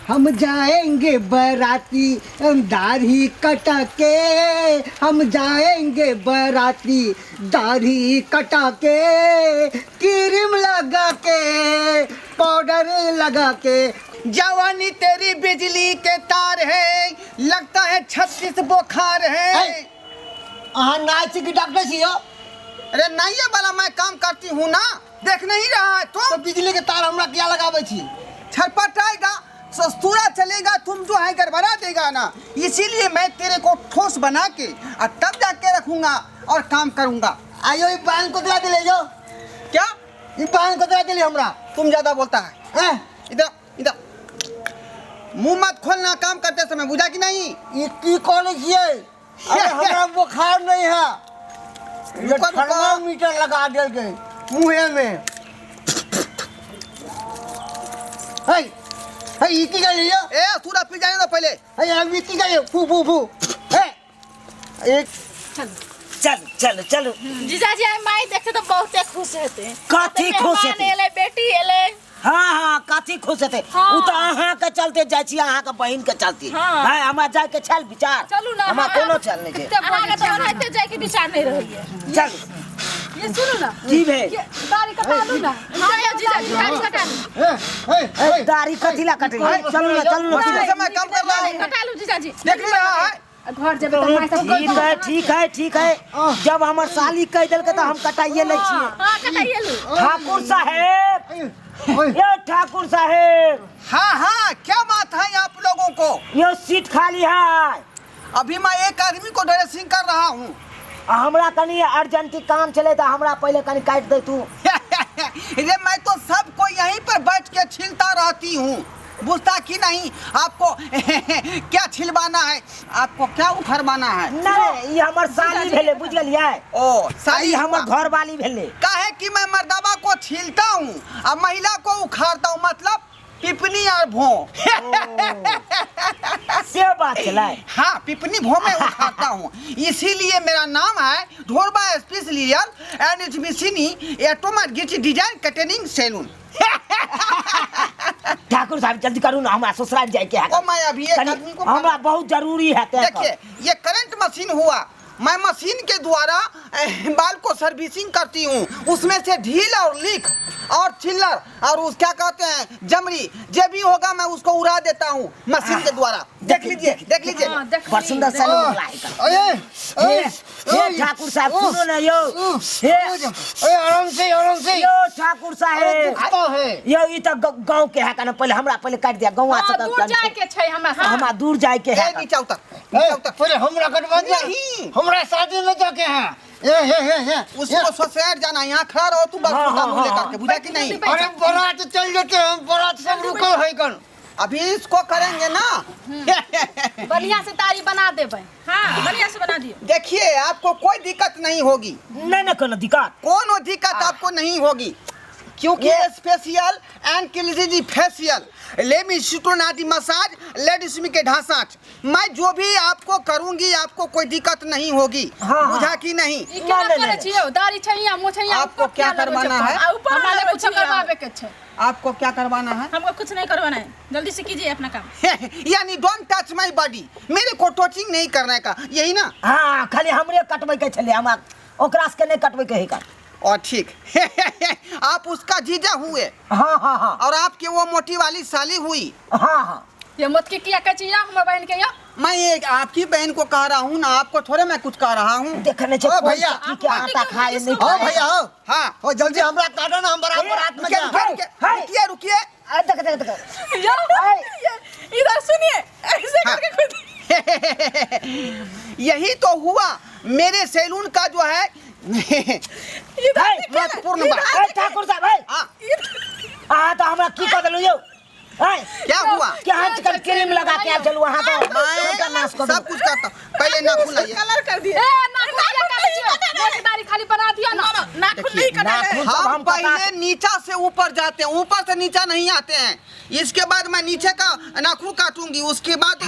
हम जाएंगे बराती दाढ़ी कटा के, हम जाएंगे बराती दाढ़ी कटा के, क्रीम लगा के पाउडर लगा के। जवानी तेरी बिजली के तार है, लगता है 36 बुखार है। नाच की डॉक्टर सी हो? अरे नहीं ये वाला मैं काम करती हूँ ना, देख नहीं रहा है तो बिजली के तार हमरा क्या लगावे छी? छटपटाएगा, सस्तूरा चलेगा, तुम जो है गड़बड़ा देगा ना, इसीलिए मैं तेरे को ठोस बना के और तब जाके रखूंगा और काम करूंगा। आयो ये पान को दिला दिले जो। क्या ये पान को दिला दिले हमरा? तुम ज्यादा बोलता है। इधर इधर मुंह मत खोलना काम करते समय, बुझा कि नहीं? ये की कॉलेज ये? अरे हमरा बुखार नहीं है, ये थर्मामीटर लगा दे के मुंह में। हे हे ये की गई है? ए सूरा पी जाने दो पहले। हे अभी की गई फू फू फू। हे एक चलो चलो चलो जीजाजी आई माई देखे तो बहुत खुश होते। काथी खुश होते? एले बेटी एले। हाँ हाँ काथी खुश होते। हाँ। उ तो अहाँ के चलते जाय छी, अहाँ के बहिन के चलते। हाँ। है हमरा जाय के छल विचार। चलू ना हमरा कोनो चल नहीं छै। अहाँ के तो ओनाइते जाय के विचार नहीं रही है। चल ये सुनो ना, की भे दाढ़ी कटा लूं ना। हां या जीजाजी दाढ़ी कटा लूं। हे दाढ़ी कथीला कटे? चलो ना चलो उसी ना। समय काम कर रहा हूँ, कटा लूं जीजाजी। देख नहीं रहा है? घर जेबे तो माई सब ठीक है ठीक है ठीक है। जब हमर साली कह देल के तो हम कटाइए ले छी। हां कटाइए लूं। ठाकुर साहेब, ये ठाकुर साहेब, हाँ हाँ क्या बात है आप लोगों को? ये सीट खाली है। अभी मैं एक आदमी को ड्रेसिंग कर रहा हूँ। हमरा कनी अर्जेंटी काम चले तो हमरा पहले कनी काट दे तू। ये मैं तो सबको यहीं पर बैठ के छीलता रहती हूँ, बुझता कि नहीं आपको? क्या छिलवाना है आपको, क्या उखड़वाना है? नहीं ये हमर साली भेले, बुझ गेलियै? ओ साली हमर घर वाली भेले। काहे कि मैं मर्दबा को छीलता हूँ और महिला को उखाड़ता हूँ, मतलब पिपनी और भों। से बात चला। हाँ पिपनी भों में उखाड़ता हूँ, इसीलिए मेरा नाम है ढोरबा स्पेशलियल एंड इट्स मिसिनी automatic design cutting saloon. Thakur साहब जल्दी करू ना, हमरा ससुराल जाए के है। ओ मैं अभी एक आदमी को हमरा बहुत जरूरी है। देखिए ये करंट मशीन हुआ, मैं मशीन के द्वारा बाल को सर्विसिंग करती हूँ, उसमें से ढील और लीक और चिल्लर और उस क्या कहते हैं जमरी, जो भी होगा मैं उसको उड़ा देता हूँ मशीन के द्वारा। देख लीजिए देख लीजिए। बड़ सुंदर सैलून लाएगा। ये ठाकुर साहब सुनो ना यो। आराम से यो ठाकुर साहब है। यो ई तो गांव के है का ना, पहले हमरा पहले काट दिया गांव से। दूर जाए के छै हमरा दूर जाए के है। नीचे उतर पहले हमरा कटवा दिया। नहीं। हमरा शादी में जाके हैं। ये उसको ससुराल जाना, यहाँ खड़ा रहो तू, बस मुंह लेकर के, बुझा कि नहीं? अरे बारात चल जाते हैं, बारात सब रुकल है कल। अभी इसको करेंगे ना। बढ़िया से तारी बना देबे। हां बढ़िया से बना दियो। देखिए आपको कोई दिक्कत नहीं होगी, नहीं ना कोनो दिक्कत। कोनो दिक्कत आपको नहीं होगी, क्योंकि स्पेशल एंड क्लिजी फेशियल लेमी सुटोनादी मसाज लेडीज में के ढांसाच, मैं जो भी आपको करूंगी आपको कोई दिक्कत नहीं होगी। हाँ, बुझा हाँ। कि नहीं? ई क्या करे छियो? दाढ़ी छैया मोछैया आपको क्या करवाना है? हमारे कुछ करवावे के छै। आपको क्या करवाना है? हमको कुछ नहीं करवाना है, जल्दी से कीजिए अपना काम। यानी डोंट टच माय बॉडी, मेरे को टचिंग नहीं करने का, यही ना? हाँ खाली हमरे कटबै के छले, हम ओकरा से नहीं कटबै के है का। और ठीक। आप उसका जीजा हुए। हाँ हाँ हाँ और आपकी वो मोटी वाली साली हुई। हाँ हाँ। ये मत के किया कचिया हमर बहन के यो। मैं ये आपकी बहन को कह रहा हूँ ना, आपको थोड़े मैं कुछ कह रहा हूँ। देखने ओ भैया, क्या आटा खाए नहीं। हो भैया हो। हाँ हो जल्दी हमरा काटो ना, हम बारात में जा। रुकिए रुकिए। देख देख देख। इधर सुनिए, ऐसे करके खुद यही तो हुआ मेरे सैलून का जो है महत्वपूर्ण बात। ठाकुर साहब तो हमरा की कर देलु यो? क्या हुआ? क्या आजकल क्रीम लगा के चलो वहां तो मैं सब कुछ करता हूँ, पहले नाखून लाइए। कलर कर दिए। नाखून क्या कर दिए? मोटीदारी खाली बना दिया ना, नाखून नहीं कटा। हम पहले नीचा से ऊपर जाते हैं, ऊपर से नीचा नहीं आते हैं। इसके बाद मैं नीचे का नाखून काटूंगी, उसके बाद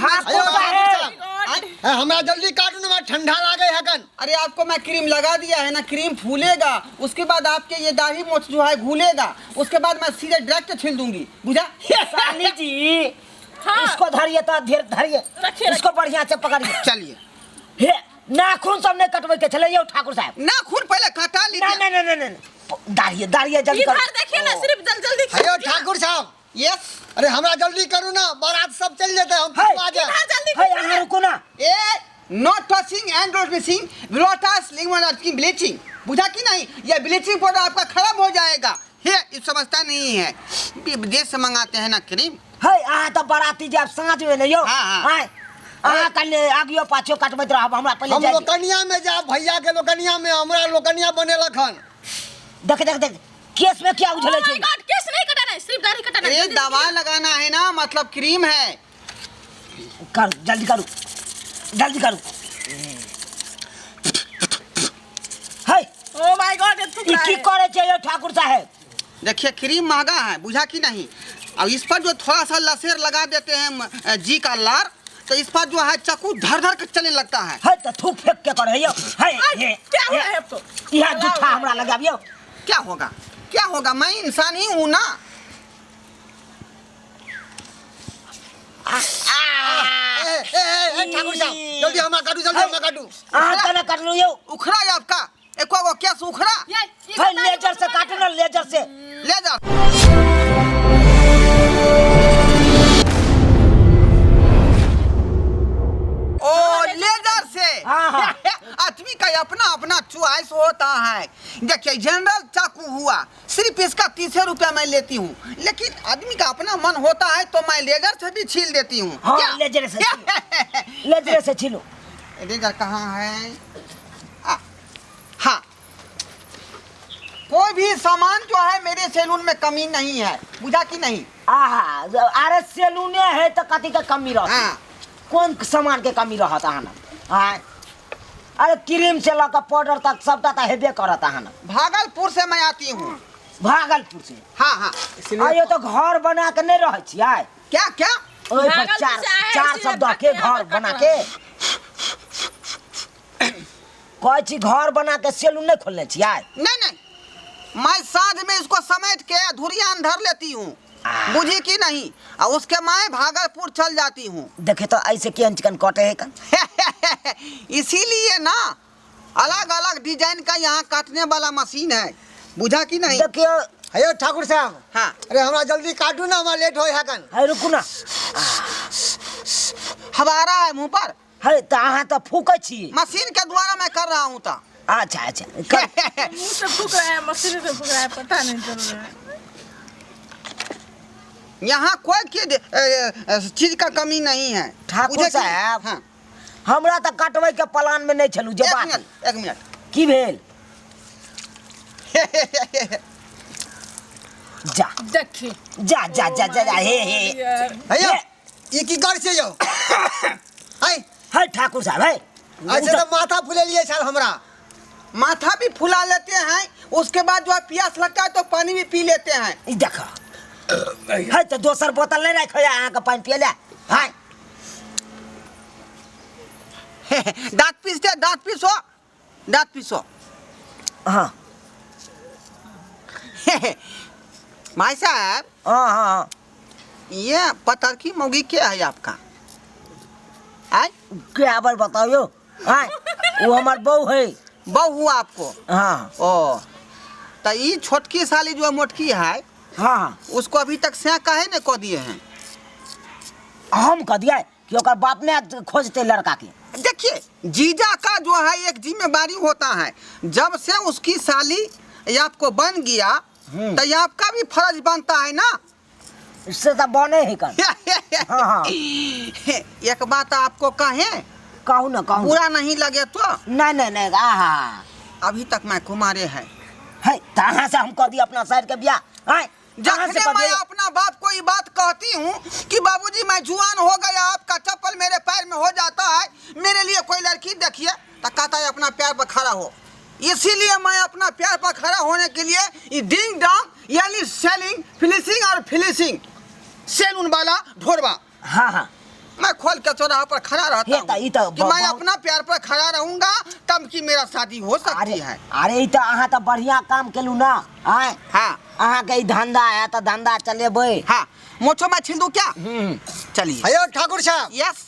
हमरा जल्दी काटू ना, ठंडा लागे है कन। अरे आपको मैं क्रीम लगा दिया है ना, क्रीम फूलेगा, उसके बाद आपके ये दाढ़ी मोछ जो है घूलेगा, उसके बाद मैं सीधे डायरेक्ट छील दूंगी, बुझा? साली जी इसको धरिए तो धीरे धरिए, इसको बढ़िया से पकड़िए। चलिए। हे नाखून सब नहीं कटवे के चले यो ठाकुर साहब। नाखून पहले काटा लीजिए। नहीं, दाढ़िए दाढ़िए जल्दी कर। इधर देखिए ना, सिर्फ जल्दी अयो ठाकुर साहब, यस। अरे हमरा जल्दी करू ना, बारात सब चल जाते हम हाय, आ जाए। जल्दी हे यहाँ रुको ना। A not touching and not missing विलोटास लिंगवन की ब्लीचिंग, बुझा कि नहीं? ये ब्लीचिंग पाउडर आपका खराब हो जाएगा। ये समझता नहीं है, विदेश से मंगाते हैं ना क्रीम। हे आ तो बाराती जब सांझ में नहीं यो। हाँ। हाय आ कल आगियो पाछो कटबैत रहब, हमरा पहले हम जाए। लोकनिया में जा, भैया के लोकनिया में हमरा लोकनिया बनेलक हन। देख केस में क्या उछले छे। गॉड, केस नहीं कटाना है, सिर्फ दाढ़ी कटाना है। ये दवा लगाना है ना, मतलब क्रीम है। कर जल्दी करो, जल्दी करो। हाय ओ माय गॉड, ये ई की करे छे यो ठाकुर साहब? देखिए क्रीम महंगा है, बुझा कि नहीं? अब इस पर जो थोड़ा सा लसेर लगा देते हैं जी का लार, तो इस पर जो है चाकू धर धर के चलने लगता है। हाय तो थूक फेंक के करे यो। हाय ये क्या हुआ है अब तो? यहां जूठा हमरा लगाबियो। क्या होगा, क्या होगा? मैं इंसान ही हूँ ना। ठाकुर साहब जल्दी हमरा काटू, जल्दी हमरा काटू। आ तना काट लो यो। उखड़ा है आपका, एको को क्या उखड़ा? हाय लेजर से काटो ना, लेजर से। ले जा। ओ लेजर से। हाँ। आदमी का अपना अपना चॉइस होता है। देखिए जनरल चाकू हुआ, सिर्फ इसका 30 रुपया मैं लेती हूँ, लेकिन आदमी का अपना मन होता है तो मैं लेजर से भी छील देती हूँ। हाँ, क्या? लेजर से छीलो। लेजर से छीलो। लेजर कहाँ है? हाँ, कोई भी सामान जो है मेरे सैलून में कमी नहीं है, बुझा कि नहीं? आहा, अरे सैलूने है तो कथी का कमी रहती? हाँ। कौन सामान के कमी रहता है ना? हाँ, अरे क्रीम से लेकर पाउडर तक सबटा तो हेबे करता है ना। भागलपुर से मैं आती हूँ। भागलपुर से? हाँ हाँ। आयो तो घर बना के नहीं रहे छियै? क्या क्या? ओए पर भागलपुर चार से आए चार इसलिए शब्द के भाग घर के बना यहाँ के कोई चीज घर बना के सैलून नहीं खोलने छियै? नहीं नहीं, मैं साँझ में इसको समेट के धुरियान धर लेती हूँ, बुझी कि नहीं? और उसके मैं भागलपुर चल जाती हूँ। देखे तो ऐसे के चिकन कटे है कन। इसीलिए ना अलग अलग डिजाइन का यहाँ काटने वाला मशीन है, बुझा कि नहीं? देखियो अयो ठाकुर साहब, हाँ। अरे हमरा जल्दी काटू ना, हमरा लेट होय हकन। है रुकू ना। हवारा है मुँह पर, है तो अहाँ तो फूकै छी। मशीन के द्वारा मैं कर रहा हूँ। तो अच्छा अच्छा कर। मुंह से फूक रहा है, मशीन से फूक रहा है, पता नहीं चल रहा है। यहाँ कोई चीज का कमी नहीं है ठाकुर बुझे कि- साहब। हाँ। हमरा तो काटबै के प्लान में नहीं छलू जे एक बात। मिनट, एक मिनट। की भेल? जा देखिए जा जा जा जा जा, हे यार, अयो हे ई की कर से यो? हाय है ठाकुर साहब है। ऐसे तो माथा फुले लिए छल हमरा। माथा भी फुला लेते हैं, उसके बाद जो है प्यास लगता है तो पानी भी पी लेते हैं। ई देखो है तो दोसर बोतल नहीं रखो या अहाँ के पानी पिए ले। हाय दांत पीस दे, दांत पीसो, दांत पीसो। हाँ भाई साहब, हाँ हाँ ये पत्थर की मौगी क्या है आपका? आय क्या बार बताओ? हाय वो हमार बहू है। बहू हुआ आपको? हाँ ओ, तो ये छोटकी साली जो मोटकी है, हाँ उसको अभी तक से काहे ने कह दिए हैं? हम कह दिया कि ओकर बाप ने खोजते लड़का के। देखिए, जीजा का जो है एक जिम्मेदारी होता है, जब से उसकी साली ये आपको बन गया तो ये आपका भी फर्ज बनता है ना। इससे तो बने ही कर। हाँ हाँ एक बात आपको कहें, कहूँ ना कहूँ। बुरा नहीं लगे तो नहीं नहीं नहीं आहा अभी तक मैं कुमारे है। है कहाँ से हम कह दिया अपना शहर के ब्याह? है कहाँ से जखने कह मैं दिया? अपना बाप को ये बात कहती हूँ कि बाबूजी मैं जुआन हो गया, आपका चप्पल मेरे पैर में हो जाता है, मेरे लिए कोई लड़की देखिए, तो कहता है अपना पैर पर खड़ा हो। इसीलिए मैं अपना पैर पर खड़ा होने के लिए ये डिंग डॉन्ग यानी सेलिंग, फिनिशिंग और फिनिशिंग सैलून वाला ढोरवा हाँ हाँ मैं खोल के चौराहा पर खड़ा रहता ये तो- हूँ ये तो कि मैं बहुत- अपना प्यार पर खड़ा रहूंगा तब कि मेरा शादी हो सकती अरे है। अरे ई तो अहाँ तो बढ़िया काम केलू ना। आय हाँ अहाँ के ई धंधा है तो धंधा चलेबै। हाँ मोछो मैं छील दूं क्या? चलिए। अयो ठाकुर साहब, यस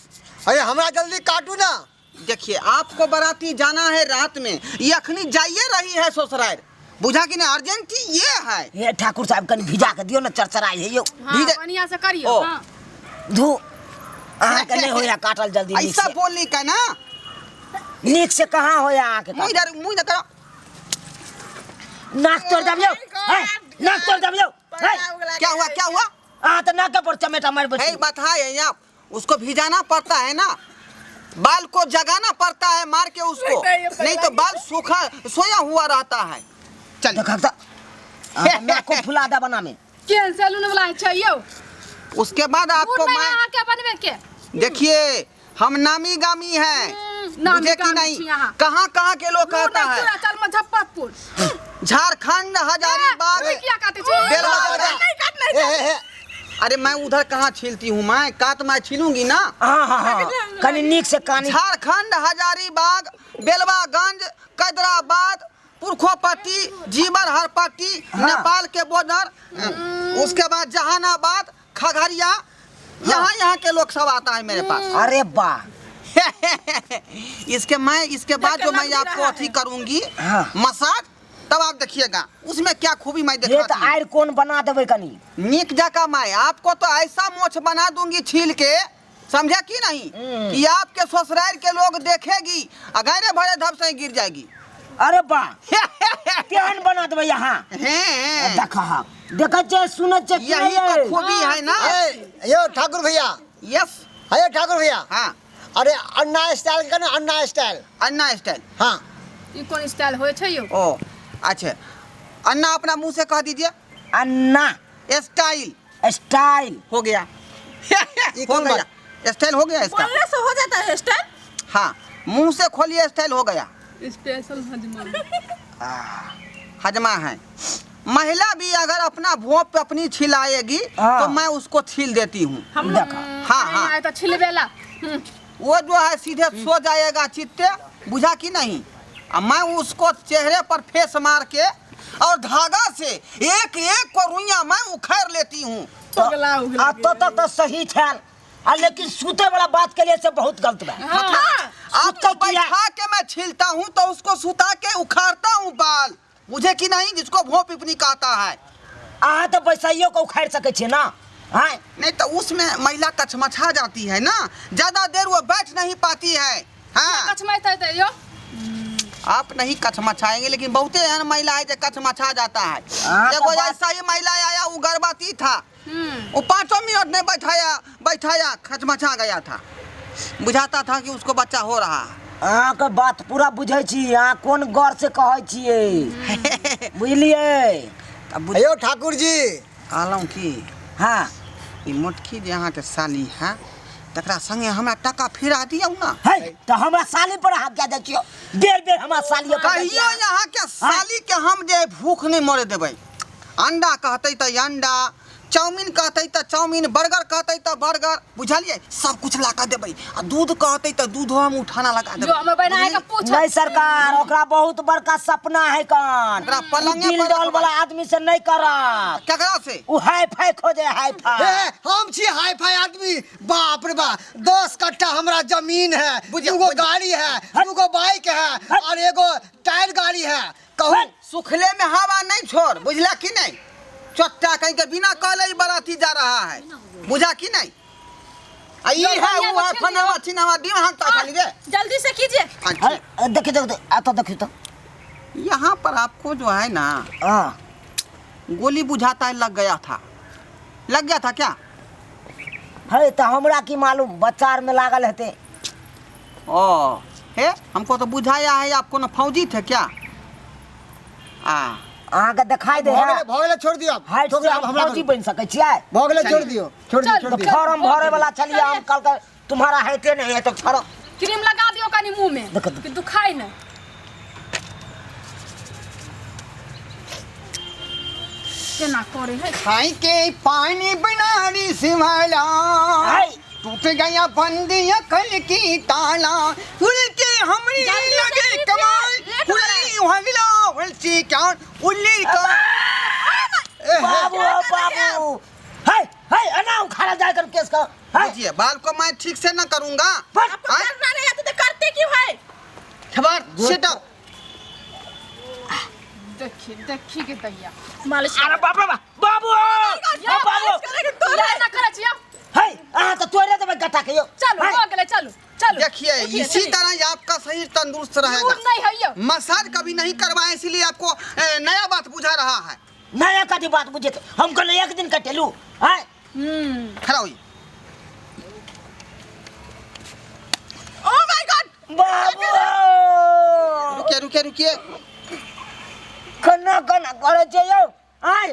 अरे हमरा जल्दी काटू ना। देखिए आपको बाराती जाना है रात में, ये अखनी जाइए रही है ससुराल, बुझा कि नहीं? अर्जेंट ये है। ये ठाकुर साहब कनी भिजा के दियो ना, चरचराई है यो। हाँ धीरे- बढ़िया से करियो। ओ। हाँ धू अहाँ के नहीं होया काटल जल्दी नीक ऐसा से। बोलने का ना, नीक से कहाँ होया अहाँ के मुँह काटल? इधर मुँह इधर करो। नाक तोड़ दबियो, है नाक तोड़ दबियो, है क्या हुआ क्या हुआ? अहाँ तो नाक पर चमेटा मार बैठ। है बात है यहाँ, उसको भिजाना पड़ता है ना, बाल को जगाना पड़ता है मार के उसको, नहीं तो बाल सूखा सोया हुआ रहता है। चल देखा तो नाक को फुला दा बना में। केन सैलून वाला चाहिए। उसके बाद आपको मैं मैं आके बनवे के देखिए हम नामी गामी हैं, नामी मुझे कि गामी नहीं छी यहाँ। कहाँ कहाँ के लोग कहता है, चल मुजफ्फरपुर झारखंड हजारीबाग क्या कहते छी? बेलवा नहीं काट नहीं काट। अरे मैं उधर कहाँ छीलती हूँ, मैं काट मैं छीलूंगी ना। हाँ हाँ हाँ कनी नीक से कानी। झारखंड हजारीबाग बेलवागंज कैदराबाद पुरखोपट्टी जीवर हरपट्टी हाँ। नेपाल के बॉर्डर, उसके बाद जहानाबाद खगड़िया, यहाँ यहाँ के लोग सब आता है मेरे पास। अरे वाह इसके बाद जो मैं आपको अथी करूंगी हाँ। मसाज, तब आप देखिएगा उसमें क्या खूबी मैं ये तो दिखाती हूँ। आयर कौन बना देवे कनी। नीक जगह मैं आपको तो ऐसा मोछ बना दूंगी छील के, समझे कि नहीं, कि आपके ससुराल के लोग देखेगी अगैरे भरे धब से गिर जाएगी। अरे वाह केहन बना देवे यहाँ। हैं। देखा हाँ देखा चे सुन चे यही तो खूबी है ना। अयो ठाकुर भैया, यस अयो ठाकुर भैया, हाँ अरे अन्ना स्टाइल का ना, अन्ना स्टाइल। अन्ना स्टाइल। हाँ ई कौन स्टाइल होय छै यो? ओ अच्छा, अन्ना अपना मुंह से कह दीजिए। अन्ना स्टाइल स्टाइल हो गया। ये हो कौन गया स्टाइल हो गया इसका। बोलने से हो जाता है स्टाइल। हाँ मुंह से खोलिए स्टाइल हो गया। स्पेशल हजमा। हजमा है। महिला भी अगर अपना भोंप अपनी छिलाएगी हाँ। तो मैं उसको छील देती हूँ। हम देखा। हाँ, हाँ। आए तो छिलबेला। वो जो है सीधे सो जाएगा चित्ते, बुझा कि नहीं। अब मैं उसको चेहरे पर फेस मार के और धागा से एक एक को रुइया मैं उखेड़ लेती हूँ। उगला उगला आ तो सही ठहर आ लेकिन सूते वाला बात के लिए से बहुत गलत बा। आपको सुता किया। बैठा के मैं छीलता हूँ तो उसको सुता के उखाड़ता हूँ बाल, मुझे कि नहीं, जिसको भोंप पिपनी कहता है। अहाँ तो बैसाइयो को उखाड़ सके छे ना। हाँ नहीं तो उसमें महिला कचमचा जाती है ना, ज्यादा देर वो बैठ नहीं पाती है। हाँ कचमाइत है यो। आप नहीं कचमचाएंगे, लेकिन बहुते एहन महिला है जो कचमचा जाता है। हाँ, एगो तो बात- ऐसा ही महिला आया, वो गर्भवती था, वो 5 मिनट नहीं बैठाया कचमचा गया था, बुझाता था कि उसको बच्चा हो रहा है। अहाँ के बात पूरा बुझे छी, अहाँ कौन गौर से कहे छिए बुझलिए। तब अयो ठाकुर जी, कहलूँ कि हाँ ई मोटकी जे अहाँ के साली है तकरा संगे हमरा टका फिरा दियौ ना। है तो हमरा साली पर हाथ क्या देखियो, बेर बेर हमरा सालियो पर कहियो यहाँ के साली के हम जे भूख नहीं मरे देबै। अंडा कहते तो अंडा, चाउमीन कहते तो चाउमीन, बर्गर कहते तो बर्गर, बुझलिए, सब कुछ ला कर देबै। आ दूध कहते तो दूधो हम उठाना लगा जो देबै। हमें बनाए का पूछ। नहीं सरकार, ओकरा बहुत बड़का सपना है कान। ओकरा पलंगे दिल पर डॉल रखबै। वाला आदमी से नहीं करत। केकरा से? उ हाई फाई खोजे हाई फाई। हम छी हाई फाई आदमी। बाप रे बाप, 10 कट्ठा हमरा जमीन है, बुझिए, दूगो बुझिए। गाड़ी है, दूगो बाइक है और एगो टायर गाड़ी है। कहूँ सुखले में हवा नहीं छोड़, बुझला कि नहीं। चोट्टा कहीं के बिना कहले ही बाराती जा रहा है, बुझा कि नहीं। आ ई है वो है फनावा चिनावा दिमाग ता खाली रे। जल्दी से कीजिए। अच्छा, देखिए देखिए आ तो देखिए तो यहाँ पर आपको जो है ना हाँ गोली बुझाता है लग गया था, लग गया था क्या? है तो हमरा की मालूम, बच्चार में लागल हते। ओ है, हमको तो बुझाया है आप कोनो फौजी थे क्या? अहाँ के दिखाई दे है भगले छोड़ दियो। हाइट से ठोकरा हम हमला फौजी करू। बन सके छियै। भगले छोड़ दियो, छोड़ दियो, चल, छोड़ तो दियो। फॉर्म भरे वाला चलिए, हम कल के तुम्हारा हैते नहीं है तो छोड़ो। क्रीम लगा दियो कनी मुंह में देखो, कि दुखाई न। केना करे है? खाई के पानी बनारी सिमला हाय तू टूट गया बंदिया कल की ताला उल्टी हमरी लगे कमाल उल्ली हगला उल्टी क्या उल्ली का बाबू बाबू हाय हाय अना उखाड़ा जाकर केस का बुझिए बाल को मैं ठीक से न करूंगा करना नहीं आता तो करते क्यों है? खबर सिट अप देखी के दैया मालिश अरे बाप रे बाबू बाबू तोरे ना करे छिया। हाय आ तो तोरे तो मैं गटा के यो चलो हो गेले चलो चलो देखिए इसी तरह आपका शरीर तंदुरुस्त रहेगा। नहीं है ये मसाज कभी नहीं करवाए इसलिए आपको नया बात बुझा रहा है। नया का बात बुझे तो हम कल एक दिन कटेलू हाय खड़ा होइए। ओ माय गॉड बाबू रुकिए रुकिए रुकिए कना कना करे छे यो हाय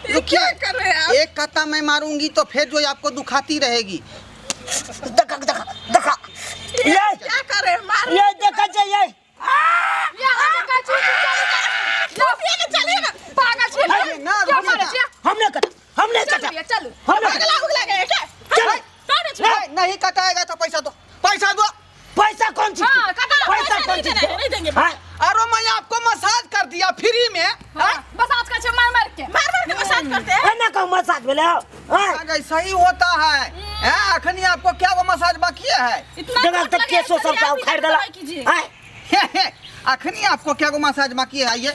रुकिए कर रहे हैं आप? एक कता मैं मारूंगी तो फिर जो आपको दुखाती रहेगी। देखा देखा देखा ये क्या कर रहे हैं? मार ये देखा छे ये ये आगे का चीज चलो ये चलिए ना पागल छी अरे ना, क्या रुकिए मारे ना। छी? हमने कटा चलो चलो हमने अगला उगला गए क्या? चलो। नहीं, नहीं कटाएगा तो पैसा दो पैसा दो। पैसा कौन चीज हाँ, कटा लो, पैसा पैसा कौन नहीं चीज देंगे, नहीं देंगे। हाय अरे मैं आपको मसाज कर दिया फ्री में। हाँ, बस आज का मार मार के मसाज करते हैं। एना का मसाज भेले हाय अगर सही होता है अखनी आपको क्या वो मसाज बाकी है? इतना जगह चोट तक लगे, केसो सब का आप उखाड़ इधर देला दवाई कीजिए। हाय अखनी आपको क्या वो मसाज बाकी है? आइए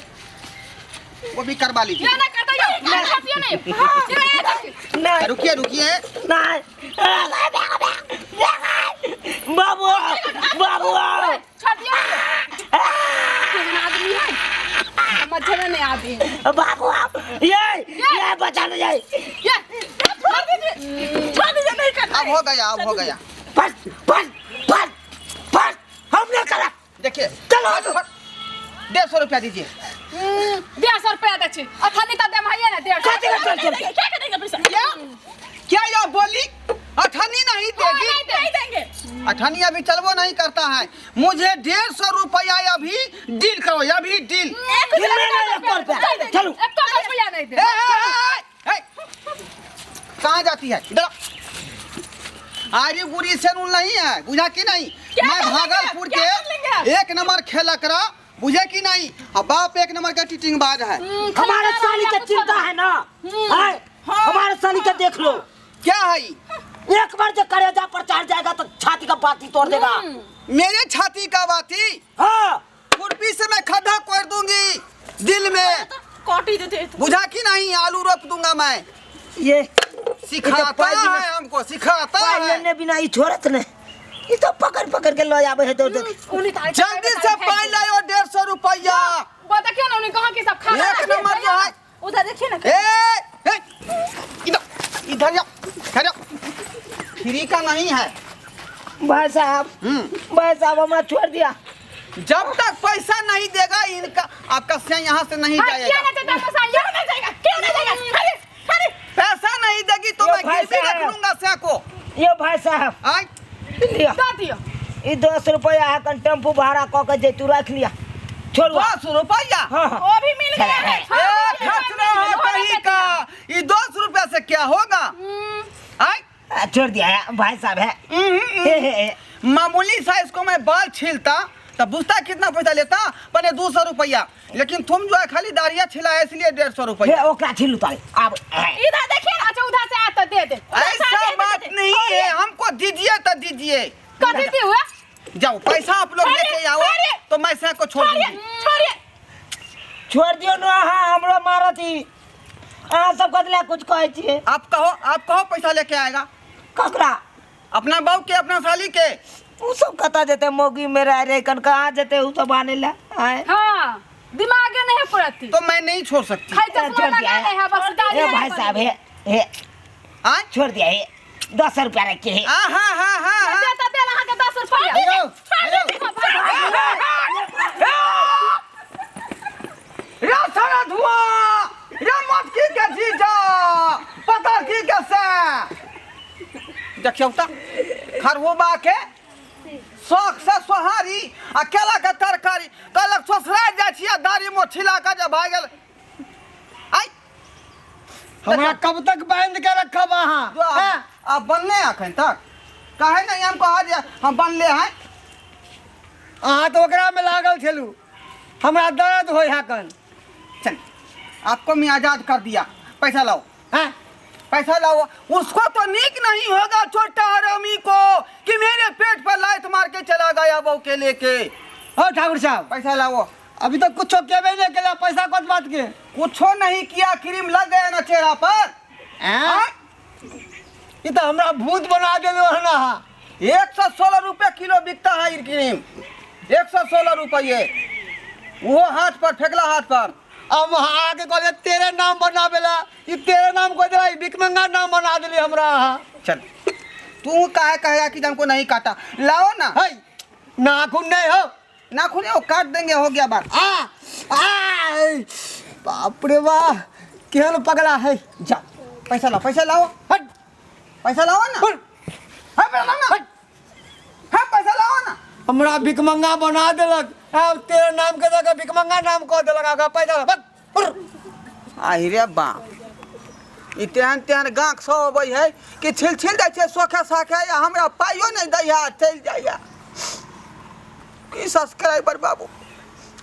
वो भी करवा लीजिए। ये ना करता ये करती नहीं। ये नहीं रुकिए रुकिए नहीं बाबू बाबू छोड़ दिया कौन आदमी है? मच्छर नहीं आती है। बाबू ये बचा ले जाए ये छोड़ दीजिए नहीं करना अब हो गया अब हो गया। बस बस बस बस हमने करा देखिए चलो 150 रुपया दीजिए। 150 रुपया दे छी अथानी ता दे माइए ना 150 चल क्या करेंगे पैसा? क्या यह बोली अठनी नहीं देगी? नहीं देंगे। अठनी अभी चलबो नहीं करता है। मुझे 150 रुपया अभी डील करो अभी डील। चलो एक तो रुपया नहीं दे। कहाँ जाती है? इधर आरी गुरी से नूल नहीं है बुझा कि नहीं? मैं भागलपुर के 1 नंबर खेलकरा बुझे कि नहीं? अब बाप 1 नंबर का टीचिंग बाज है। हमारे साली का चिंता है ना हाय हमारे साली का देख लो क्या है? एक बार जो करेजा पर चढ़ जाएगा तो छाती का बाती तोड़ देगा मेरे छाती का बाती हाँ खुरपी से मैं खड्डा कोड़ दूंगी दिल में कोटी देते बुझा कि नहीं? आलू रोप दूंगा मैं। ये सिखाता है हमको सिखाता है। लेने बिना ही छोड़त ने ये तो पकड़ पकड़ के लो जावे है तो जल्दी से पाई लाओ 150 रुपया। वो देखिए ना उन्हें कहा कि सब खा 1 नंबर जो है उधर देखिए ना इधर इधर जाओ फ्री का नहीं है। भाई साहब हमें छोड़ दिया जब तक पैसा नहीं देगा इनका आपका से यहाँ से नहीं क्यों जाएगा। नहीं देता पैसा? क्यों नहीं जाएगा? क्यों नहीं जाएगा? अरे पैसा नहीं देगी तो यो मैं भाई गिरवी रख साहब। लूंगा से को। ये भाई साहब आय लिया दे दियो। ये 10 रुपया है कन टेम्पू भाड़ा कह के जे तू रख लिया छोड़ 10 रुपया हाँ वो भी मिल गया है। खर्च हो कहीं का ये 10 रुपया से क्या होगा? आय छोड़ दिया है भाई साहब है मामूली सा इसको मैं बाल छीलता तब बुझता कितना पैसा लेता पहले 200 रुपया लेकिन तुम जो है खाली दाढ़िया छिला है इसलिए 150 रुपया। ओकरा छिलू ताले अब इधर देखिए ना। अच्छा उधर से आता दे दे। ऐसा बात नहीं है हमको दीजिए तो दीजिए। कथी दी हुआ? जाओ पैसा आप लोग लेके आओ तो मैं से को छोड़ दूंगी। छोड़िए छोड़ दियो ना हाँ हमरो मारती आ सब कतला कुछ कहे छिए आप कहो पैसा लेके आएगा ककरा अपना बाप के अपना साली के। उ सब कता जेते मोगी मेरा रे कन कहां जेते उ सब आने ला आए हाँ दिमाग नहीं पड़ती तो मैं नहीं छोड़ सकती। खाई चश्मा लगा है बस दाढ़ी ए भाई साहब है आय छोड़ दिया है 10 रुपया रखे है हाँ देता दे रहा के 10 रुपया। रे सारा धुआं रे मत की के जीजा पता की कैसे देखियो ता खरहुबा के शौक से सोहारी अकेला के तरकारी कलक ससुरा जा छिया दाढ़ी मो छिला के जब भागल आई हमरा कब तक बांध के रखब जो अहाँ आप बनले अखन तक काहे नहीं हमको आज हम बनले हैं। अहाँ तो ओकरा में लागल छलू, हमरा दर्द होय हाकन। चल आपको मैं आजाद कर दिया, पैसा लाओ। हैं पैसा लाओ। उसको तो नीक नहीं होगा छोटा हरामी को कि मेरे पेट पर लात मार के चला गया बहू के लेके। हो ठाकुर साहब, पैसा लाओ। अभी तक कुछ केबे नहीं केला, पैसा कत बात के? कुछो नहीं किया, क्रीम लग गया ना चेहरा पर। हैं? ये तो हमरा भूत बना देलो है ना। 116 रुपये किलो बिकता है ये क्रीम, 116 रुपये। वो हाथ पर फेंकला, हाथ पर। अब वहाँ आके कहले तेरे नाम बनावेला, ये तेरे नाम को दिला, भिकमंगा नाम बना दिली हमरा। चल तू काहे कहेगा कि हमको नहीं काटा, लाओ ना। है नाखून नहीं हो, नाखून वो काट देंगे, हो गया बात। बाप रे वाह, केहन पगला है। जा पैसा लाओ, पैसा लाओ, हट पैसा लाओ ना। हट हाँ पैसा लाओ ना, हाँ पैसा लाओ ना। हमरा भिकमंगा बना देलक, अब तेरे नाम के जगह भिकमंगा नाम कह देलक। आगा पैसा बस। आहि रे बाप, इतहन तेहन गाँक सो अबै है कि छिल छिल दै छै सोखे साखे, या हमरा पाइयो नहीं दै है, चल जाइया की सब्सक्राइबर बाबू।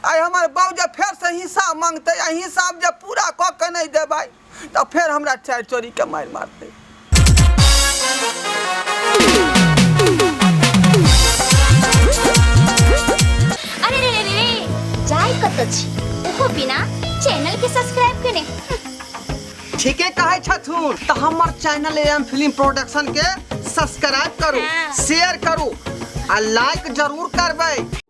आई हमारे बाबू जब फिर से हिसाब मांगते, या हिसाब जब पूरा कऽ के नहीं देबै तो फिर हमरा चार चोरी के मार मारते। अरे रे रे रे जाय कत छी ओहो बिना चैनल के सब्सक्राइब केने। ठीके कहे छथुन, तो हमर चैनल एम फिल्म प्रोडक्शन के सब्सक्राइब करू, शेयर करू आ लाइक जरूर करबै।